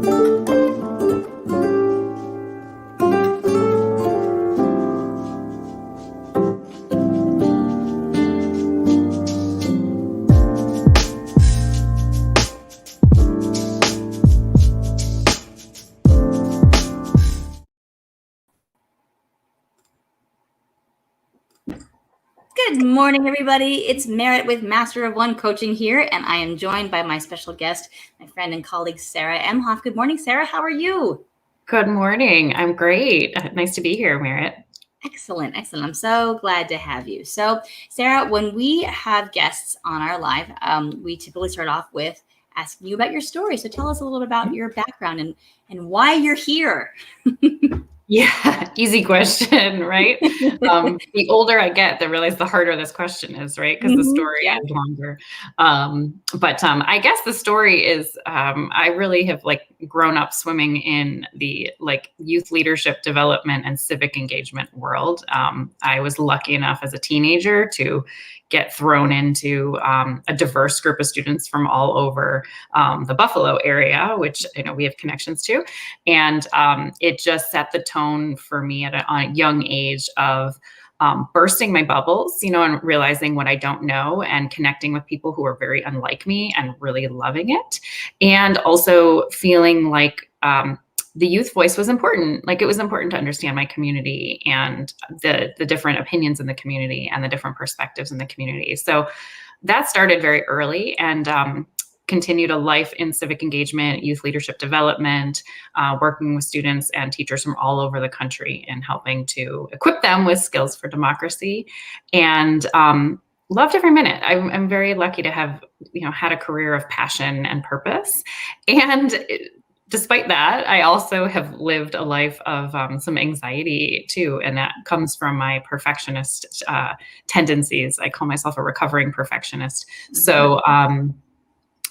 Good morning, everybody. It's Merritt with Master of One Coaching here, and I am joined by my special guest, my friend and colleague, Sara Emhof. Good morning, Sara. How are you? Good morning. I'm great. Nice to be here, Merritt. Excellent, excellent. I'm so glad to have you. So, Sara, when we have guests on our live, we typically start off with asking you about your story. So tell us a little bit about your background and why you're here. Yeah, easy question, right? The older I get, the harder this question is, right? Because the story is longer. But I guess the story is I really have grown up swimming in the youth leadership development and civic engagement world. I was lucky enough as a teenager to get thrown into a diverse group of students from all over the Buffalo area, which we have connections to. And it just set the tone for me at a young age of bursting my bubbles, and realizing what I don't know and connecting with people who are very unlike me and really loving it. And also feeling like the youth voice was important. Like it was important to understand my community and the different opinions in the community and the different perspectives in the community. So that started very early and continued a life in civic engagement, youth leadership development, working with students and teachers from all over the country and helping to equip them with skills for democracy. And loved every minute. I'm very lucky to have had a career of passion and purpose. And despite that, I also have lived a life of some anxiety too, and that comes from my perfectionist tendencies. I call myself a recovering perfectionist. So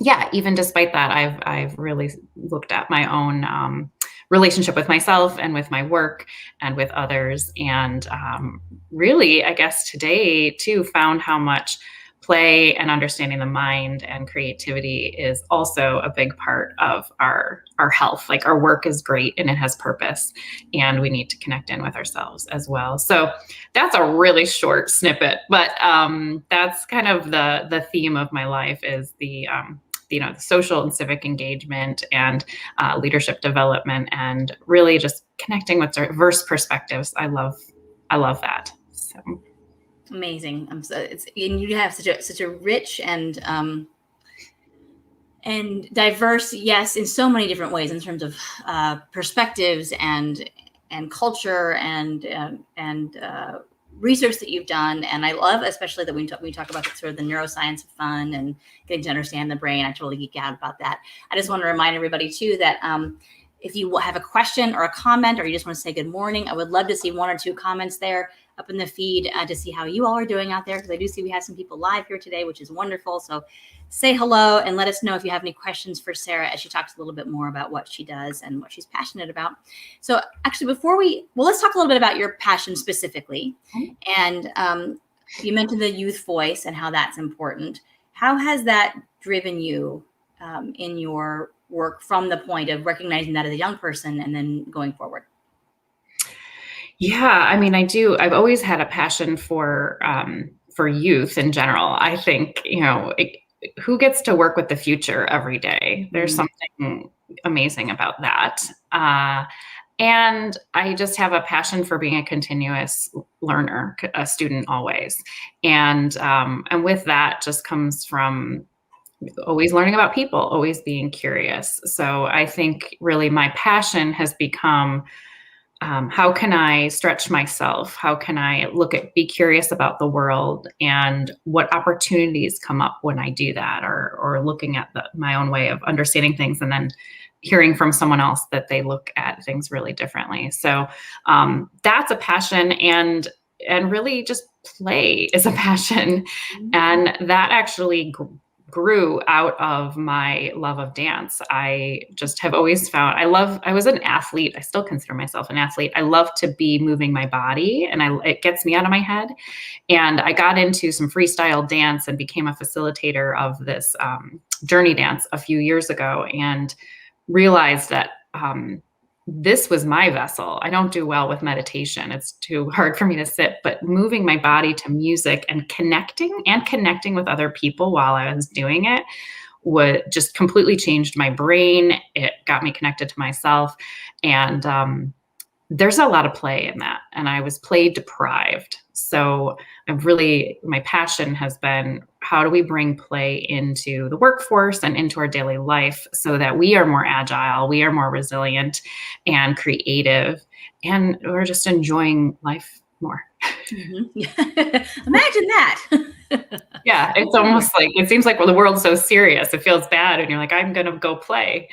yeah, even despite that, I've really looked at my own relationship with myself and with my work and with others, and really, I guess today too, found how much play and understanding the mind and creativity is also a big part of our health. Like our work is great and it has purpose, and we need to connect in with ourselves as well. So that's a really short snippet, but that's kind of the theme of my life is the social and civic engagement and leadership development, and really just connecting with diverse perspectives. I love that. So. Amazing. And you have such a rich and diverse, yes, in so many different ways in terms of perspectives and culture and research that you've done. And I love, especially that when we talk about sort of the neuroscience of fun and getting to understand the brain. I totally geek out about that. I just want to remind everybody too that if you have a question or a comment, or you just want to say good morning, I would love to see one or two comments there up in the feed to see how you all are doing out there, because I do see we have some people live here today, which is wonderful. So say hello and let us know if you have any questions for Sara as she talks a little bit more about what she does and what she's passionate about. So actually, let's talk a little bit about your passion specifically. And you mentioned the youth voice and how that's important. How has that driven you in your work from the point of recognizing that as a young person and then going forward? Yeah, I mean, I do. I've always had a passion for youth in general. I think, who gets to work with the future every day? There's something amazing about that. And I just have a passion for being a continuous learner, a student always. And with that just comes from always learning about people, always being curious. So I think really my passion has become how can I stretch myself? How can I be curious about the world and what opportunities come up when I do that, or looking at my own way of understanding things and then hearing from someone else that they look at things really differently. So that's a passion, and really just play is a passion. And that actually grew out of my love of dance. I just have always found I was an athlete. I still consider myself an athlete. I love to be moving my body, and it gets me out of my head. And I got into some freestyle dance and became a facilitator of this journey dance a few years ago, and realized that this was my vessel. I don't do well with meditation. It's too hard for me to sit, but moving my body to music and connecting with other people while I was doing it would just completely changed my brain. It got me connected to myself. And there's a lot of play in that. And I was play deprived. So my passion has been, how do we bring play into the workforce and into our daily life so that we are more agile, we are more resilient and creative, and we're just enjoying life more. Mm-hmm. Imagine that. Yeah, it's almost like, it seems like the world's so serious. It feels bad. And you're like, I'm going to go play.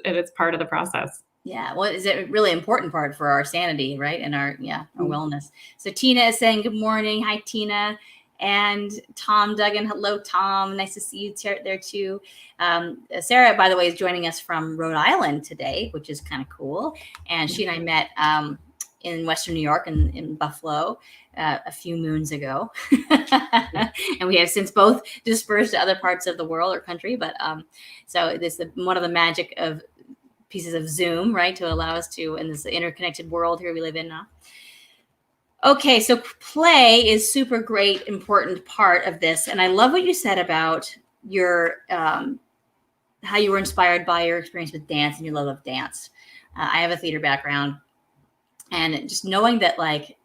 It's part of the process. Yeah, well, is it a really important part for our sanity, right? And our wellness. So Tina is saying good morning. Hi, Tina. And Tom Duggan. Hello, Tom. Nice to see you there too. Sara, by the way, is joining us from Rhode Island today, which is kind of cool. And she and I met in Western New York in Buffalo a few moons ago. And we have since both dispersed to other parts of the world or country. But so this is one of the magic of pieces of Zoom, right, to allow us to, in this interconnected world here we live in now. Okay, so play is super great, important part of this. And I love what you said about your, how you were inspired by your experience with dance and your love of dance. I have a theater background, and just knowing that, like,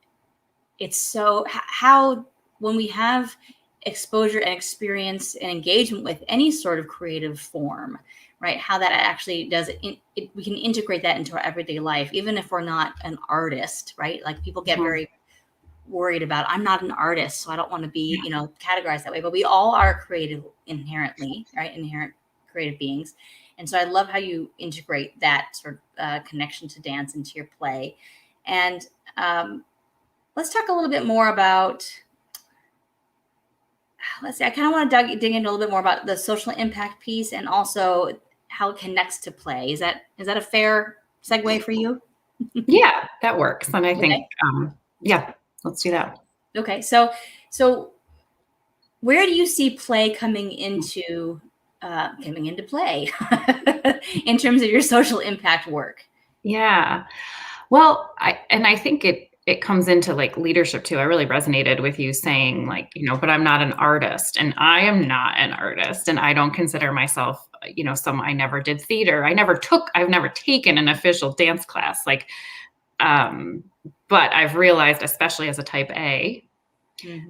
it's so, how, when we have exposure and experience and engagement with any sort of creative form, right, how that actually does it, we can integrate that into our everyday life, even if we're not an artist, right? Like, people get very worried about, I'm not an artist, so I don't want to be, categorized that way. But we all are creative inherently, right? Inherent creative beings. And so I love how you integrate that sort of connection to dance into your play. And let's talk a little bit more about, let's see, I kind of want to dig into a little bit more about the social impact piece and also how it connects to play. Is that a fair segue for you? Yeah, that works. And I think, yeah, let's do that. Okay. So where do you see play coming into play in terms of your social impact work? Yeah. Well, I think it comes into like leadership too. I really resonated with you saying, like, but I'm not an artist, and I am not an artist, and I don't consider myself, I never did theater. I've never taken an official dance class. Like, but I've realized, especially as a type A,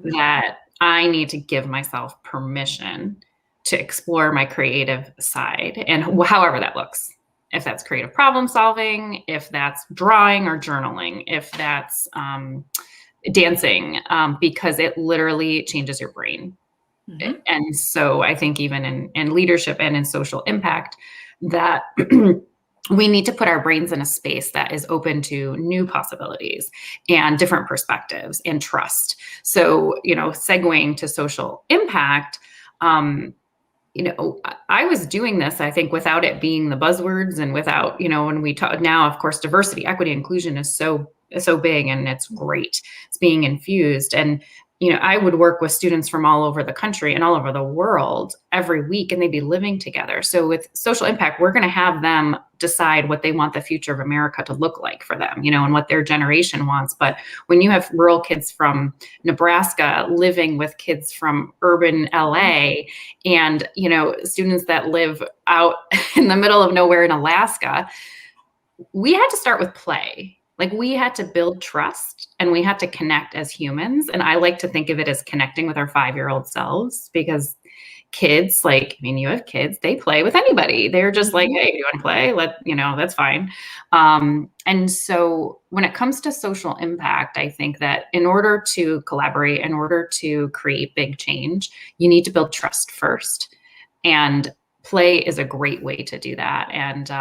that I need to give myself permission to explore my creative side, and however that looks. If that's creative problem solving, if that's drawing or journaling, if that's dancing, because it literally changes your brain. And so I think even in leadership and in social impact, that we need to put our brains in a space that is open to new possibilities and different perspectives and trust. So, segueing to social impact, I was doing this, I think, without it being the buzzwords, and without, when we talk now, of course, diversity, equity, inclusion is so big, and it's great. It's being infused. And, I would work with students from all over the country and all over the world every week, and they'd be living together. So with social impact, we're going to have them decide what they want the future of America to look like for them, and what their generation wants. But when you have rural kids from Nebraska living with kids from urban LA, and, students that live out in the middle of nowhere in Alaska, we had to start with play. Like, we had to build trust, and we had to connect as humans. And I like to think of it as connecting with our 5-year-old selves, because kids, you have kids, they play with anybody. They're just like, hey, do you want to play? That's fine. And so when it comes to social impact, I think that in order to collaborate, in order to create big change, you need to build trust first. And play is a great way to do that. And,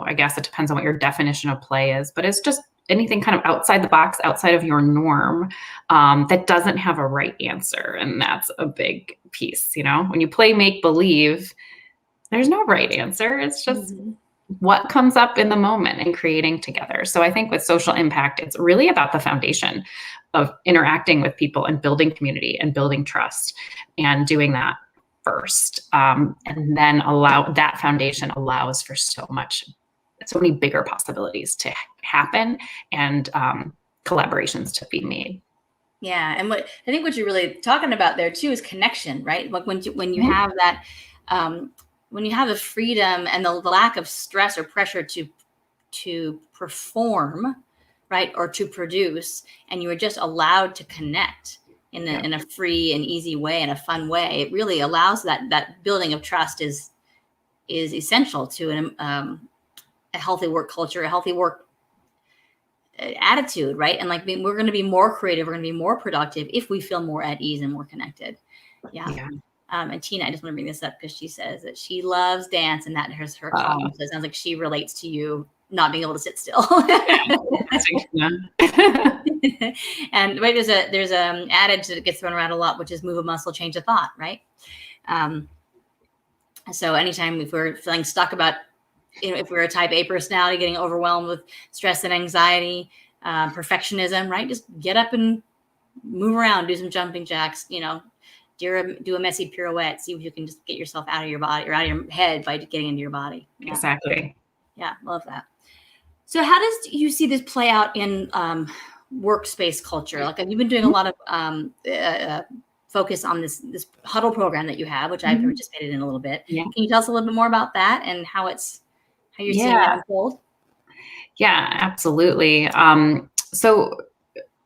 I guess it depends on what your definition of play is, but it's just anything kind of outside the box, outside of your norm, that doesn't have a right answer. And that's a big piece. When you play make believe, there's no right answer. It's just what comes up in the moment and creating together. So I think with social impact, it's really about the foundation of interacting with people and building community and building trust and doing that first. And then that foundation allows for so many bigger possibilities to happen and collaborations to be made. Yeah, and what you're really talking about there too is connection, right? Like when you have that, when you have the freedom and the lack of stress or pressure to perform, right, or to produce, and you are just allowed to connect in a free and easy way, in a fun way, it really allows that building of trust is essential to a healthy work culture, a healthy work attitude, right? And like we're going to be more creative, we're going to be more productive if we feel more at ease and more connected. Yeah. And Tina, I just want to bring this up because she says that she loves dance and that is her calling. So it sounds like she relates to you not being able to sit still. And right, there's a adage that gets thrown around a lot, which is move a muscle, change a thought, right? So anytime if we're feeling stuck about, if we're a type A personality, getting overwhelmed with stress and anxiety, perfectionism, right? Just get up and move around, do some jumping jacks, do a messy pirouette, see if you can just get yourself out of your body or out of your head by getting into your body. Yeah. Exactly. Yeah, love that. So how does you see this play out in workspace culture? Like you've been doing a lot of focus on this huddle program that you have, which I've participated in a little bit. Yeah. Can you tell us a little bit more about that and how you're seeing it unfold? Yeah, absolutely. So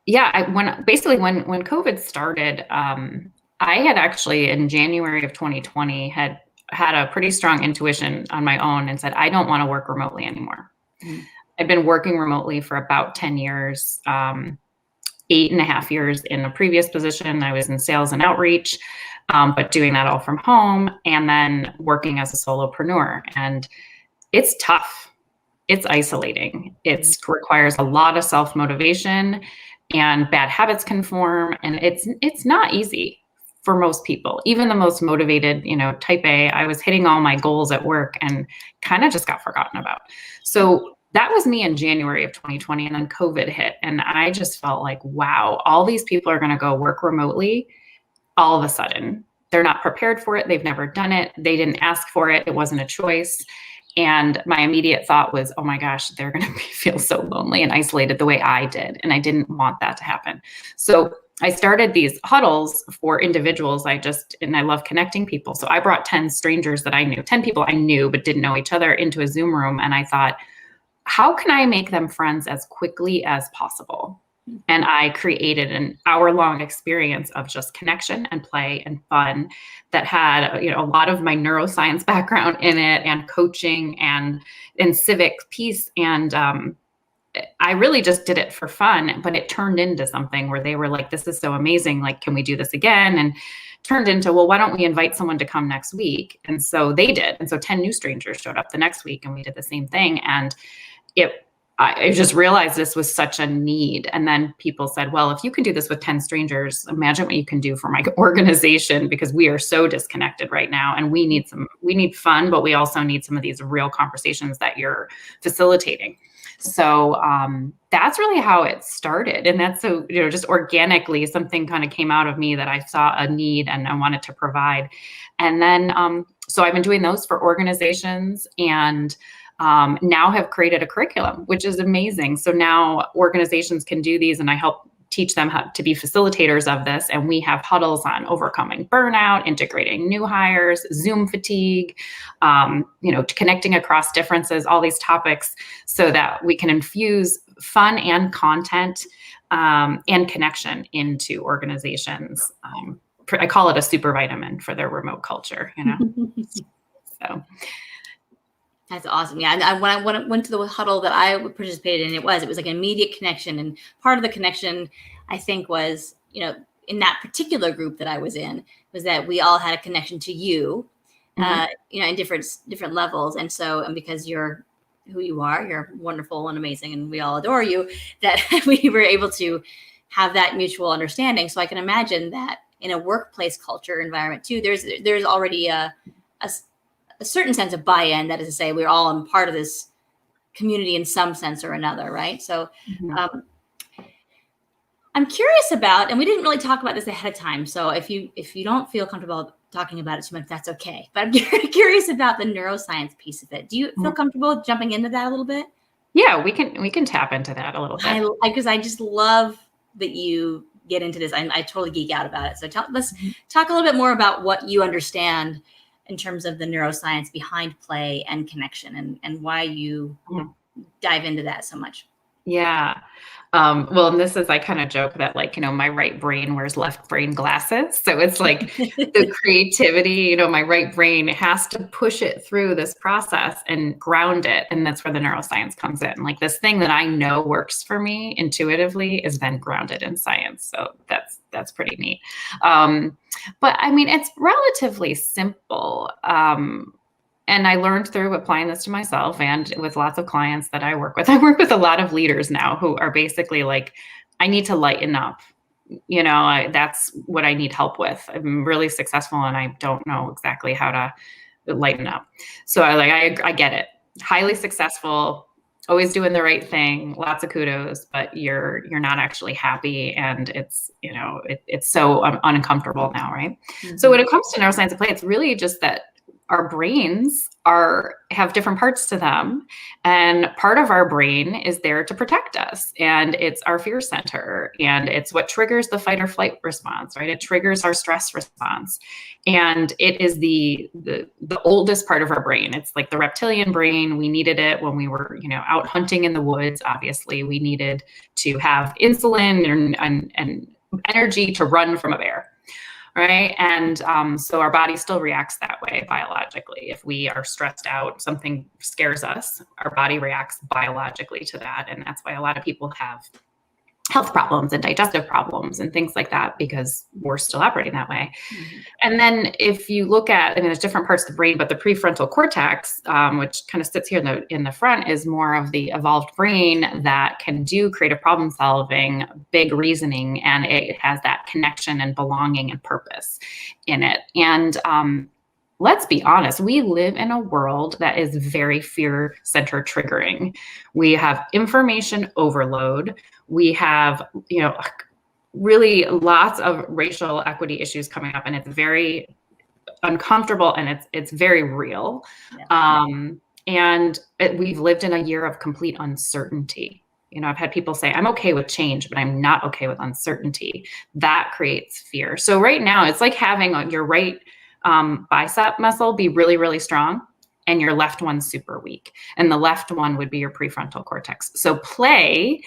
yeah, when COVID started, I had actually in January of 2020 had a pretty strong intuition on my own and said, I don't want to work remotely anymore. I've been working remotely for about 10 years, 8.5 years in a previous position. I was in sales and outreach, but doing that all from home and then working as a solopreneur. And it's tough. It's isolating. It requires a lot of self-motivation and bad habits can form. And it's not easy for most people, even the most motivated, type A. I was hitting all my goals at work and kind of just got forgotten about. So that was me in January of 2020. And then COVID hit. And I just felt like, wow, all these people are going to go work remotely all of a sudden. They're not prepared for it. They've never done it. They didn't ask for it. It wasn't a choice. And my immediate thought was, oh my gosh, they're going to feel so lonely and isolated the way I did. And I didn't want that to happen. So I started these huddles for individuals. I love connecting people. So I brought 10 strangers that I knew, 10 people I knew but didn't know each other into a Zoom room. And I thought, how can I make them friends as quickly as possible? And I created an hour-long experience of just connection and play and fun that had, a lot of my neuroscience background in it and coaching and civic piece. And I really just did it for fun, but it turned into something where they were like, this is so amazing. Like, can we do this again? And turned into, well, why don't we invite someone to come next week? And so they did. And so 10 new strangers showed up the next week and we did the same thing. And I just realized this was such a need. And then people said, well, if you can do this with 10 strangers, imagine what you can do for my organization, because we are so disconnected right now. And we need fun, but we also need some of these real conversations that you're facilitating. So that's really how it started. And that's so, just organically, something kind of came out of me that I saw a need and I wanted to provide. And then, so I've been doing those for organizations and now have created a curriculum, which is amazing. So now organizations can do these and I help teach them how to be facilitators of this. And we have huddles on overcoming burnout, integrating new hires, Zoom fatigue, connecting across differences, all these topics so that we can infuse fun and content and connection into organizations. I call it a super vitamin for their remote culture, So. That's awesome. Yeah. When I went to the huddle that I participated in, it was like an immediate connection. And part of the connection, I think, was, in that particular group that I was in, was that we all had a connection to you, in different levels. And so, and because you're who you are, you're wonderful and amazing, and we all adore you, that we were able to have that mutual understanding. So I can imagine that in a workplace culture environment too, there's already a certain sense of buy-in, that is to say, we're all in part of this community in some sense or another, right? So I'm curious about, and we didn't really talk about this ahead of time, so if you don't feel comfortable talking about it too much, that's okay. But I'm curious about the neuroscience piece of it. Do you feel comfortable jumping into that a little bit? Yeah, we can tap into that a little bit. Because I just love that you get into this. I totally geek out about it. So let's talk a little bit more about what you understand in terms of the neuroscience behind play and connection, and why you dive into that so much. Yeah. Well, and this is, I kind of joke that, like, my right brain wears left brain glasses. So it's like the creativity, my right brain has to push it through this process and ground it. And that's where the neuroscience comes in. Like, this thing that I know works for me intuitively is then grounded in science. So that's pretty neat. But I mean, it's relatively simple. And I learned through applying this to myself and with lots of clients that I work with. I work with a lot of leaders now who are basically like, I need to lighten up. That's what I need help with. I'm really successful and I don't know exactly how to lighten up. So I get it. Highly successful, always doing the right thing, lots of kudos, but you're not actually happy, and it's it's so uncomfortable now, right? Mm-hmm. So when it comes to neuroscience of play, it's really just that our brains have different parts to them, and part of our brain is there to protect us, and it's our fear center, and it's what triggers the fight or flight response, right? It triggers our stress response, and it is the oldest part of our brain. It's like the reptilian brain. We needed it when we were out hunting in the woods. Obviously, we needed to have insulin and energy to run from a bear. Right. And so our body still reacts that way biologically. If we are stressed out, something scares us, our body reacts biologically to that. And that's why a lot of people have health problems and digestive problems and things like that, because we're still operating that way. Mm-hmm. And then if you look at, there's different parts of the brain, but the prefrontal cortex, which kind of sits here in the front, is more of the evolved brain that can do creative problem solving, big reasoning, and it has that connection and belonging and purpose in it. And let's be honest, we live in a world that is very fear center triggering. We have information overload. We have, really lots of racial equity issues coming up, and it's very uncomfortable, and it's very real. Yeah. We've lived in a year of complete uncertainty. I've had people say, I'm okay with change, but I'm not okay with uncertainty. That creates fear. So right now, it's like having your right bicep muscle be really, really strong, and your left one super weak. And the left one would be your prefrontal cortex. So play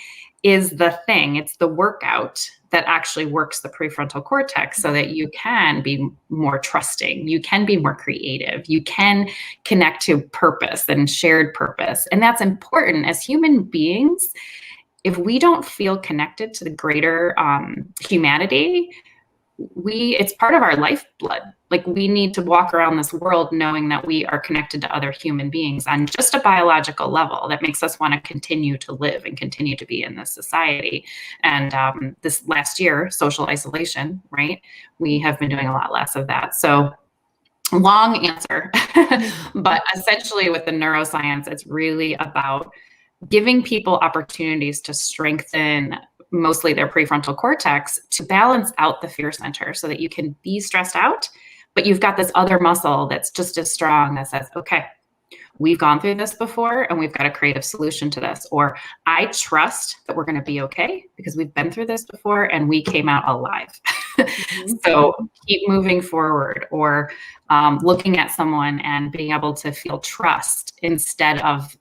is the thing. It's the workout that actually works the prefrontal cortex so that you can be more trusting. You can be more creative. You can connect to purpose and shared purpose. And that's important as human beings. If we don't feel connected to the greater humanity, it's part of our lifeblood. Like, we need to walk around this world knowing that we are connected to other human beings on just a biological level that makes us want to continue to live and continue to be in this society. And this last year, social isolation, right? We have been doing a lot less of that. So long answer, but essentially with the neuroscience, it's really about giving people opportunities to strengthen mostly their prefrontal cortex to balance out the fear center so that you can be stressed out, but you've got this other muscle that's just as strong that says, okay, we've gone through this before and we've got a creative solution to this. Or I trust that we're going to be okay because we've been through this before and we came out alive. Mm-hmm. So keep moving forward, or looking at someone and being able to feel trust instead of,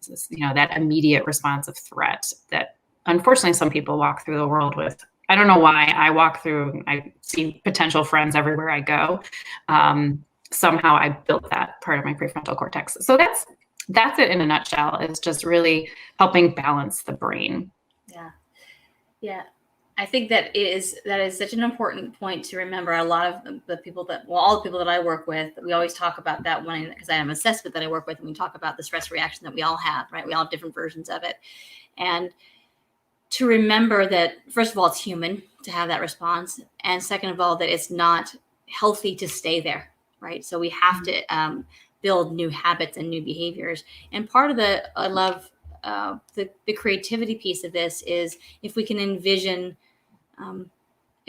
that immediate response of threat that unfortunately some people walk through the world with. I don't know why. I see potential friends everywhere I go. Somehow I built that part of my prefrontal cortex. So that's it in a nutshell, is just really helping balance the brain. Yeah. Yeah. I think that is such an important point to remember. A lot of the people all the people that I work with, we always talk about that one, because I am assessed with that I work with, and we talk about the stress reaction that we all have, right? We all have different versions of it. And to remember that, first of all, it's human to have that response. And second of all, that it's not healthy to stay there, right? So we have to build new habits and new behaviors. And part of I love the creativity piece of this is if we can envision,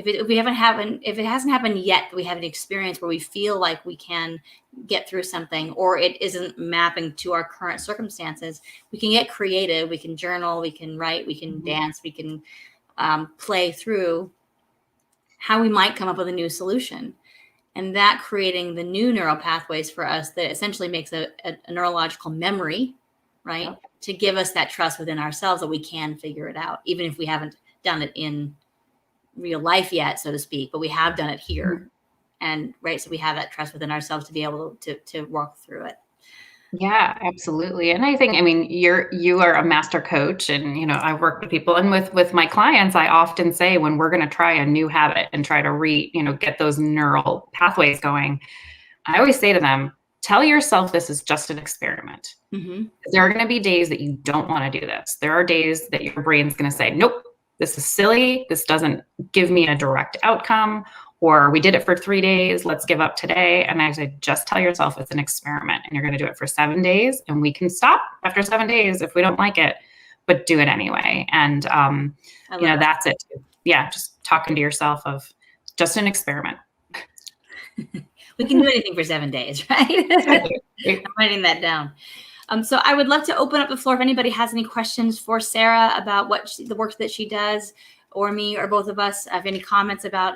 if it hasn't happened yet, we have an experience where we feel like we can get through something, or it isn't mapping to our current circumstances, we can get creative. We can journal, we can write, we can dance, we can play through how we might come up with a new solution. And that creating the new neural pathways for us that essentially makes a neurological memory, right? Yep. To give us that trust within ourselves that we can figure it out, even if we haven't done it in real life yet, so to speak, but we have done it here. Mm-hmm. And right, so we have that trust within ourselves to be able to walk through it. Yeah, absolutely. And I think, I mean, you are a master coach, and, you know, I work with people, and with my clients, I often say, when we're going to try a new habit and try to get those neural pathways going, I always say to them, tell yourself this is just an experiment. Mm-hmm. There are going to be days that you don't want to do this. There are days that your brain's going to say, nope, this is silly. This doesn't give me a direct outcome. Or we did it for 3 days, let's give up today. And I said, just tell yourself it's an experiment, and you're going to do it for 7 days, and we can stop after 7 days if we don't like it, but do it anyway. And, that's it. Yeah. Just talking to yourself of just an experiment. We can do anything for 7 days, right? I'm writing that down. So I would love to open up the floor if anybody has any questions for Sara about the work that she does, or me, or both of us. Have any comments about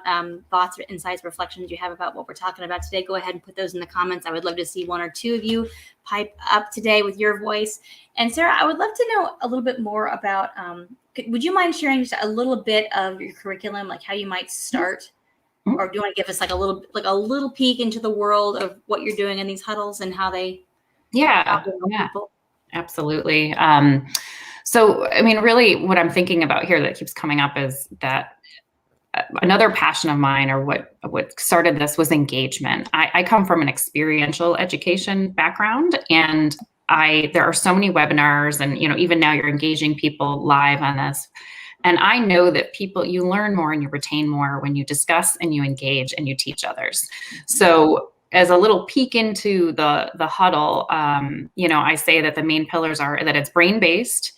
thoughts or insights, reflections you have about what we're talking about today, go ahead and put those in the comments. I would love to see one or two of you pipe up today with your voice. And Sara, I would love to know a little bit more about, would you mind sharing just a little bit of your curriculum, like how you might start? Mm-hmm. Or do you want to give us like a little peek into the world of what you're doing in these huddles and how they help people? Absolutely. So, I mean, really what I'm thinking about here that keeps coming up is that another passion of mine, or what started this, was engagement. I come from an experiential education background, and there are so many webinars, and, even now you're engaging people live on this. And I know that you learn more and you retain more when you discuss and you engage and you teach others. So as a little peek into the huddle, I say that the main pillars are that it's brain-based,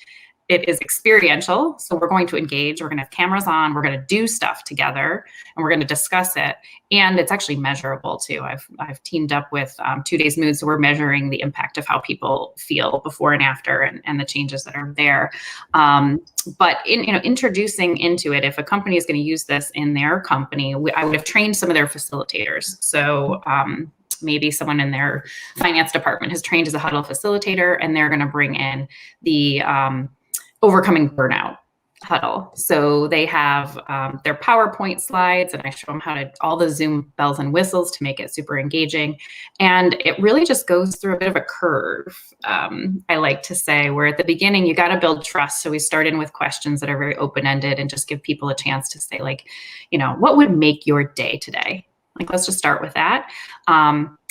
it is experiential. So we're going to engage, we're going to have cameras on, we're going to do stuff together, and we're going to discuss it. And it's actually measurable too. I've teamed up with 2 Days Mood. So we're measuring the impact of how people feel before and after, and the changes that are there. But introducing into it, if a company is going to use this in their company, I would have trained some of their facilitators. So maybe someone in their finance department has trained as a huddle facilitator, and they're going to bring in the overcoming burnout huddle. So they have their PowerPoint slides, and I show them how to all the Zoom bells and whistles to make it super engaging. And it really just goes through a bit of a curve. I like to say, where at the beginning, you got to build trust. So we start in with questions that are very open-ended and just give people a chance to say, like, what would make your day today? Like, let's just start with that.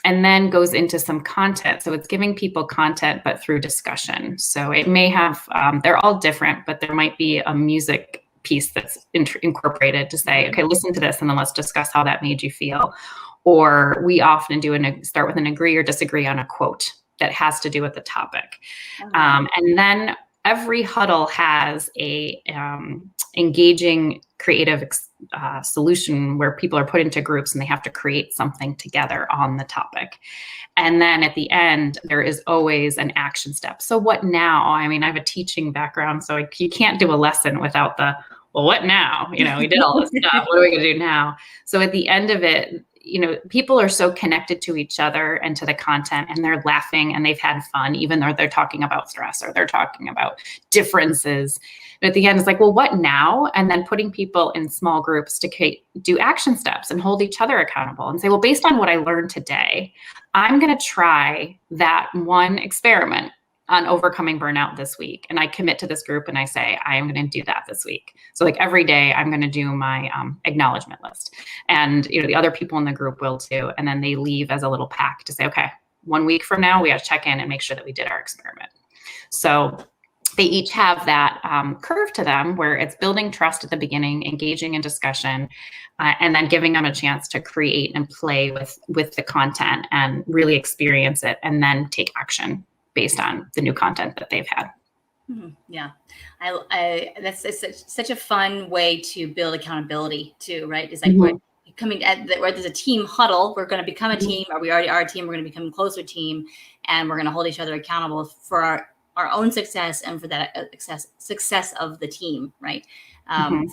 And then goes into some content. So it's giving people content, but through discussion. So it may have, they're all different, but there might be a music piece that's incorporated to say, okay, listen to this, and then let's discuss how that made you feel. Or we often start with an agree or disagree on a quote that has to do with the topic. And then every huddle has a engaging creative solution where people are put into groups and they have to create something together on the topic. And then at the end, there is always an action step. So what now? I mean, I have a teaching background, so you can't do a lesson without well, what now? We did all this stuff. What are we going to do now? So at the end of it, people are so connected to each other and to the content, and they're laughing and they've had fun, even though they're talking about stress or they're talking about differences. But at the end, it's like, well, what now? And then putting people in small groups to do action steps and hold each other accountable and say, well, based on what I learned today, I'm going to try that one experiment on overcoming burnout this week. And I commit to this group and I say, I am going to do that this week. So like every day I'm going to do my acknowledgement list, and the other people in the group will too. And then they leave as a little pack to say, okay, 1 week from now, we got to check in and make sure that we did our experiment. So they each have that curve to them where it's building trust at the beginning, engaging in discussion, and then giving them a chance to create and play with the content and really experience it, and then take action based on the new content that they've had. Yeah, that's such a fun way to build accountability too, right? It's like we're coming where there's a team huddle. We're going to become a team, or we already are a team. We're going to become a closer team, and we're going to hold each other accountable for our own success and for that success of the team, right?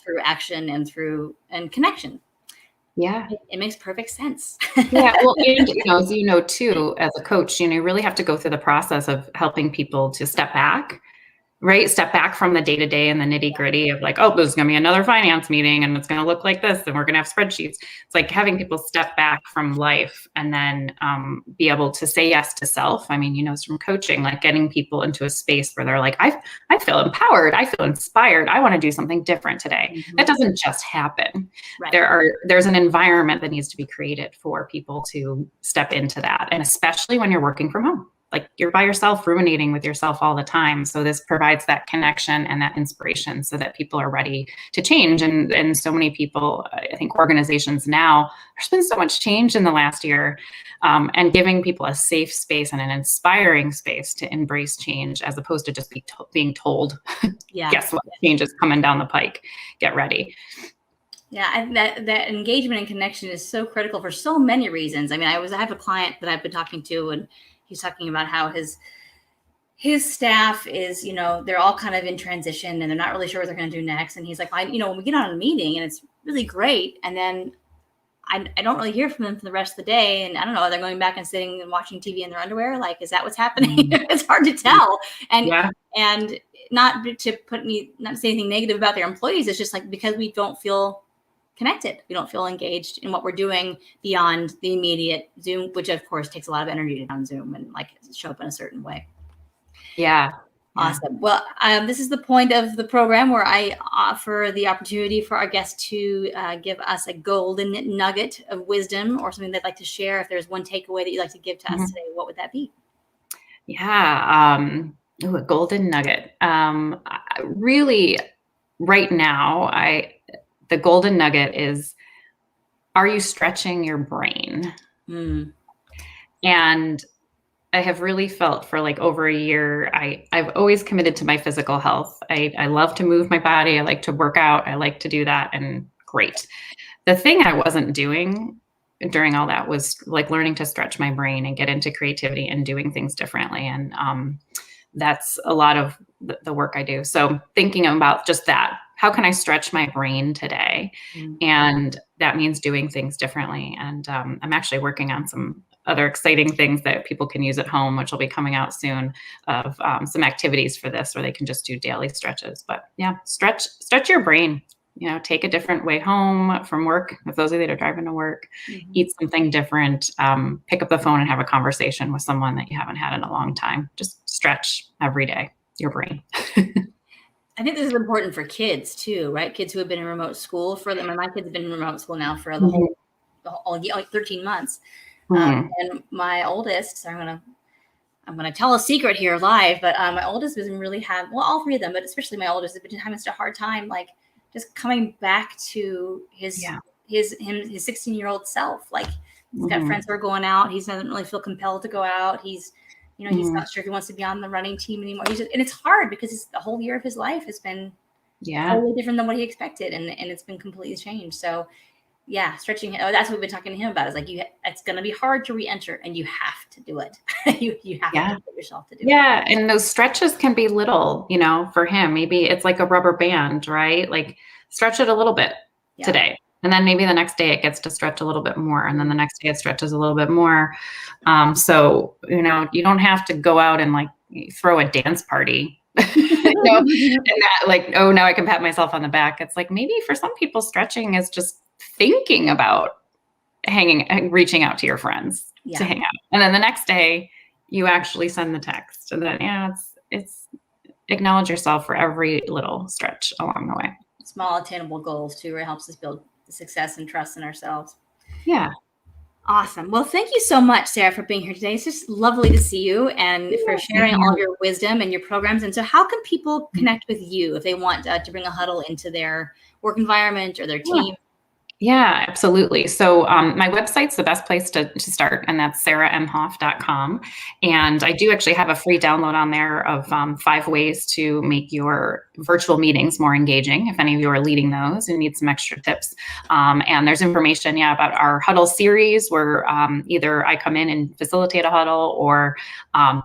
Through action and connection. Yeah. It makes perfect sense. Yeah. Well, and, as you know, too, as a coach, you really have to go through the process of helping people to step back, right? Step back from the day-to-day and the nitty-gritty of like, oh, there's going to be another finance meeting and it's going to look like this and we're going to have spreadsheets. It's like having people step back from life and then be able to say yes to self. I mean, it's from coaching, like getting people into a space where they're like, I feel empowered. I feel inspired. I want to do something different today. That doesn't just happen. Right. There's an environment that needs to be created for people to step into that. And especially when you're working from home. Like you're by yourself, ruminating with yourself all the time. So this provides that connection and that inspiration so that people are ready to change. And so many people, I think organizations now, there's been so much change in the last year, and giving people a safe space and an inspiring space to embrace change as opposed to just being told, guess what, change is coming down the pike, get ready. Yeah, that engagement and connection is so critical for so many reasons. I mean, I have a client that I've been talking to, and he's talking about how his staff is, they're all kind of in transition and they're not really sure what they're going to do next. And he's like, when we get on a meeting and it's really great, and then I don't really hear from them for the rest of the day. And I don't know, they're going back and sitting and watching TV in their underwear. Like, is that what's happening? It's hard to tell. And not to not say anything negative about their employees. It's just like, because we don't feel connected. We don't feel engaged in what we're doing beyond the immediate Zoom, which of course takes a lot of energy to on Zoom and like show up in a certain way. Yeah. Awesome. Well, this is the point of the program where I offer the opportunity for our guests to give us a golden nugget of wisdom or something they'd like to share. If there's one takeaway that you'd like to give to us today, what would that be? Yeah. A golden nugget. Really, right now, the golden nugget is, are you stretching your brain? And I have really felt for like over a year, I've always committed to my physical health. I love to move my body. I like to work out. I like to do that. And great. The thing I wasn't doing during all that was like learning to stretch my brain and get into creativity and doing things differently. And that's a lot of the work I do. So thinking about just that, how can I stretch my brain today? And that means doing things differently. And I'm actually working on some other exciting things that people can use at home, which will be coming out soon, of some activities for this, where they can just do daily stretches. But yeah, stretch your brain. Take a different way home from work. If those of you that are driving to work, eat something different, pick up the phone and have a conversation with someone that you haven't had in a long time. Just stretch every day, your brain. I think this is important for kids too, right? Kids who have been in remote school my kids have been in remote school now for the whole 13 months. And my oldest, so I'm gonna tell a secret here live, but my oldest has been really all three of them, but especially my oldest has been having such a hard time, like just coming back to his 16-year-old self. Like he's got friends who are going out. He doesn't really feel compelled to go out. He's he's not sure if he wants to be on the running team anymore. And it's hard because the whole year of his life has been totally different than what he expected. And it's been completely changed. So yeah, stretching. That's what we've been talking to him about. Is like, it's going to be hard to re-enter and you have to do it. you have to get yourself to do it. Yeah. And those stretches can be little, for him, maybe it's like a rubber band, right? Like stretch it a little bit today. And then maybe the next day it gets to stretch a little bit more. And then the next day it stretches a little bit more. So, you don't have to go out and like throw a dance party, and that like, oh, now I can pat myself on the back. It's like, maybe for some people stretching is just thinking about reaching out to your friends to hang out. And then the next day you actually send the text. And then, it's acknowledge yourself for every little stretch along the way. Small attainable goals too, where it helps us build success and trust in ourselves. Yeah. Awesome. Well, thank you so much, Sarah, for being here today. It's just lovely to see you and for sharing all of your wisdom and your programs. And so how can people connect with you if they want to bring a huddle into their work environment or their team? Yeah, absolutely. So my website's the best place to start, and that's saraemhof.com. And I do actually have a free download on there of 5 ways to make your virtual meetings more engaging. If any of you are leading those and need some extra tips. And there's information, yeah, about our huddle series where either I come in and facilitate a huddle, or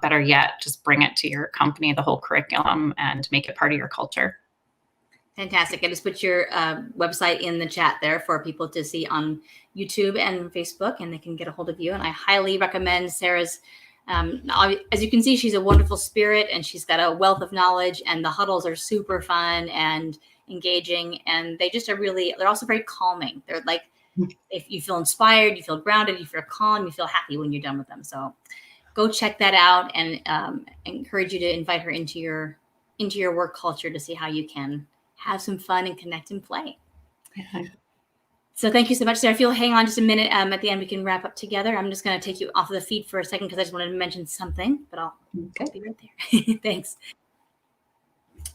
better yet, just bring it to your company, the whole curriculum, and make it part of your culture. Fantastic. I just put your website in the chat there for people to see on YouTube and Facebook, and they can get a hold of you. And I highly recommend Sara's. As you can see, she's a wonderful spirit, and she's got a wealth of knowledge, and the huddles are super fun and engaging. And they just are really, they're also very calming. They're like, if you feel inspired, you feel grounded, you feel calm, you feel happy when you're done with them. So go check that out, and encourage you to invite her into your work culture to see how you can have some fun and connect and play. Yeah. So thank you so much, Sara. If you'll hang on just a minute, at the end we can wrap up together. I'm just going to take you off of the feed for a second because I just wanted to mention something, but I'll be right there. Thanks.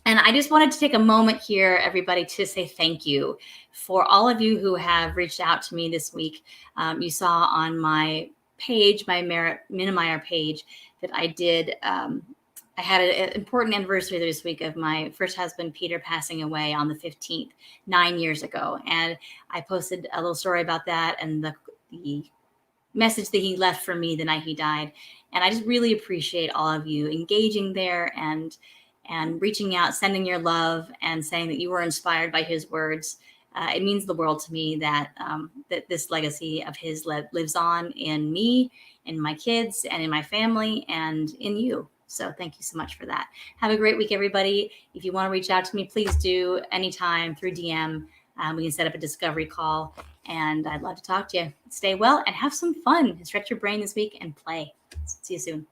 And I just wanted to take a moment here, everybody, to say thank you for all of you who have reached out to me this week. You saw on my page, my Minimier page, that I did I had an important anniversary this week of my first husband, Peter, passing away on the 15th, 9 years ago. And I posted a little story about that and the message that he left for me the night he died. And I just really appreciate all of you engaging there and reaching out, sending your love, and saying that you were inspired by his words. It means the world to me that that this legacy of his lives on in me, in my kids, and in my family, and in you. So thank you so much for that. Have a great week, everybody. If you want to reach out to me, please do anytime through DM. We can set up a discovery call, and I'd love to talk to you. Stay well and have some fun. Stretch your brain this week and play. See you soon.